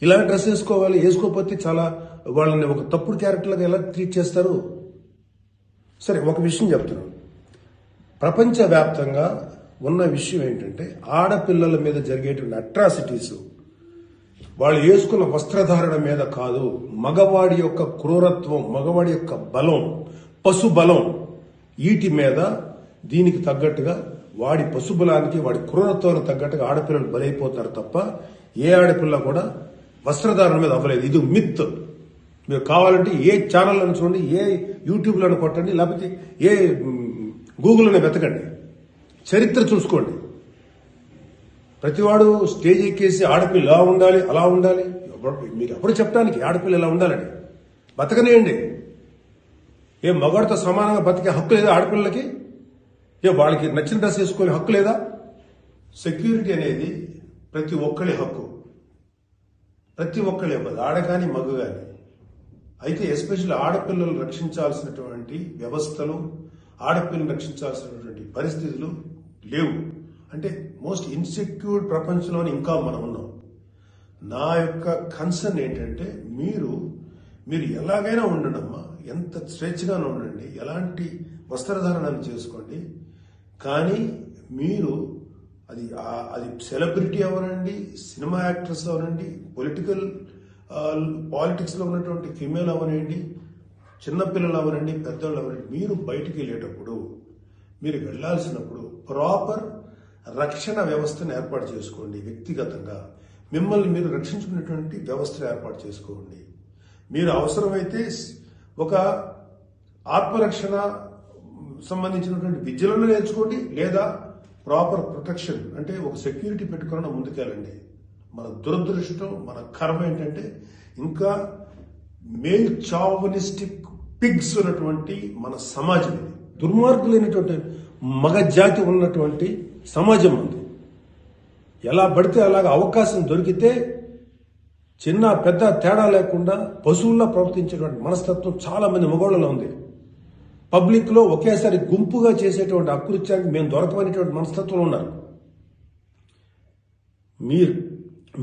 ఇలా డ్రెస్ వేసుకోవాలి, వేసుకోకపోతే చాలా వాళ్ళని ఒక తప్పుడు క్యారెక్టర్లుగా ఎలా ట్రీట్ చేస్తారు? సరే, ఒక విషయం చెప్తున్నాను. ప్రపంచవ్యాప్తంగా ఉన్న విషయం ఏంటంటే ఆడపిల్లల మీద జరిగేటువంటి అట్రాసిటీస్ వాళ్ళు వేసుకున్న వస్త్రధారణ మీద కాదు, మగవాడి యొక్క క్రూరత్వం, మగవాడి యొక్క బలం, పశు బలం, వీటి మీద దీనికి తగ్గట్టుగా వాడి పశుబలానికి వాడి క్రూరత్వానికి తగ్గట్టుగా ఆడపిల్లలు బలైపోతారు తప్ప ఏ ఆడపిల్ల కూడా వస్త్రధారణ మీద అవ్వలేదు. ఇది మిత్. మీరు కావాలంటే ఏ ఛానల్లను చూడండి, ఏ యూట్యూబ్లను కొట్టండి, లేకపోతే ఏ గూగుల్లోనే వెతకండి, చరిత్ర చూసుకోండి. ప్రతివాడు స్టేజ్ ఎక్కేసి ఆడపిల్ల ఇలా ఉండాలి, అలా ఉండాలి, మీరు ఎప్పుడు చెప్పడానికి ఆడపిల్ల ఇలా ఉండాలని బతకనేయండి. ఏ మగవాడితో సమానంగా బతికే హక్కు లేదా ఆడపిల్లలకి? ఏ వాళ్ళకి నచ్చిన డ్రెస్ వేసుకునే హక్కు లేదా? సెక్యూరిటీ అనేది ప్రతి ఒక్కరి హక్కు, ప్రతి ఒక్కరి ఇవ్వదు, ఆడ కానీ మగ కానీ. అయితే ఎస్పెషల్లీ ఆడపిల్లలు రక్షించాల్సినటువంటి వ్యవస్థలు, ఆడపిల్లలు రక్షించాల్సినటువంటి పరిస్థితులు లేవు. అంటే మోస్ట్ ఇన్సెక్యూర్ ప్రపంచంలోనే ఇంకా మనం ఉన్నాం. నా యొక్క కన్సర్న్ ఏంటంటే మీరు ఎలాగైనా ఉండండి అమ్మా, ఎంత స్వేచ్ఛగానే ఉండండి, ఎలాంటి వస్త్రధారణలు చేసుకోండి. కానీ మీరు అది సెలబ్రిటీ అవనండి, సినిమా యాక్ట్రెస్ అవనండి, పాలిటిక్స్ లో ఉన్నటువంటి ఫిమేల్ అవనండి, చిన్నపిల్లలు అవనండి, పెద్దవాళ్ళు అవనండి, మీరు బయటికి వెళ్ళేటప్పుడు, మీరు వెళ్లాల్సినప్పుడు ప్రాపర్ రక్షణ వ్యవస్థను ఏర్పాటు చేసుకోండి. వ్యక్తిగతంగా మిమ్మల్ని మీరు రక్షించుకునేటువంటి వ్యవస్థను ఏర్పాటు చేసుకోండి. మీరు అవసరమైతే ఒక ఆత్మరక్షణ సంబంధించినటువంటి విద్యలను నేర్చుకోండి, లేదా ప్రాపర్ ప్రొటెక్షన్ అంటే ఒక సెక్యూరిటీ పెట్టుకుని ముందుకెళ్ళండి. మన దురదృష్టం, మన కర్మ ఏంటంటే ఇంకా మేల్ చావనిస్టిక్ పిగ్స్ ఉన్నటువంటి మన సమాజం ఇది. దుర్మార్గులైనటువంటి మగ జాతి ఉన్నటువంటి సమాజం ఉంది. ఎలా పడితే అలాగ అవకాశం దొరికితే చిన్న పెద్ద తేడా లేకుండా పశువుల్లో ప్రవర్తించేటువంటి మనస్తత్వం చాలా మంది మగవాళ్ళలో ఉంది. పబ్లిక్ లో ఒకేసారి గుంపుగా చేసేటువంటి అకృత్యానికి మేము దొరకమనేటువంటి మనస్తత్వంలో ఉన్నారు.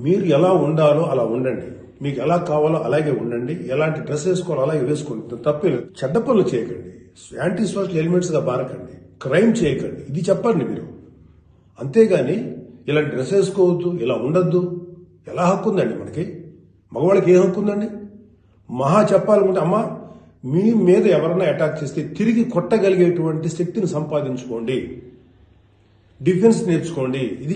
మీరు ఎలా ఉండాలో అలా ఉండండి, మీకు ఎలా కావాలో అలాగే ఉండండి, ఎలాంటి డ్రెస్ వేసుకోవాలో అలాగే వేసుకోండి, తప్పే. చెడ్డ పనులు చేయకండి, యాంటీ సోషల్ ఎలిమెంట్స్ గా బారకండి, క్రైమ్ చేయకండి, ఇది చెప్పండి మీరు. అంతేగాని ఇలాంటి డ్రెస్ వేసుకోవద్దు, ఇలా ఉండద్దు, ఎలా హక్కు ఉందండి మనకి? మగవాళ్ళకి ఏ హక్కు ఉందండి? మహా చెప్పాలనుకుంటే అమ్మా మీ మీద ఎవరన్నా అటాక్ చేస్తే తిరిగి కొట్టగలిగేటువంటి శక్తిని సంపాదించుకోండి, డిఫెన్స్ నేర్చుకోండి. ఇది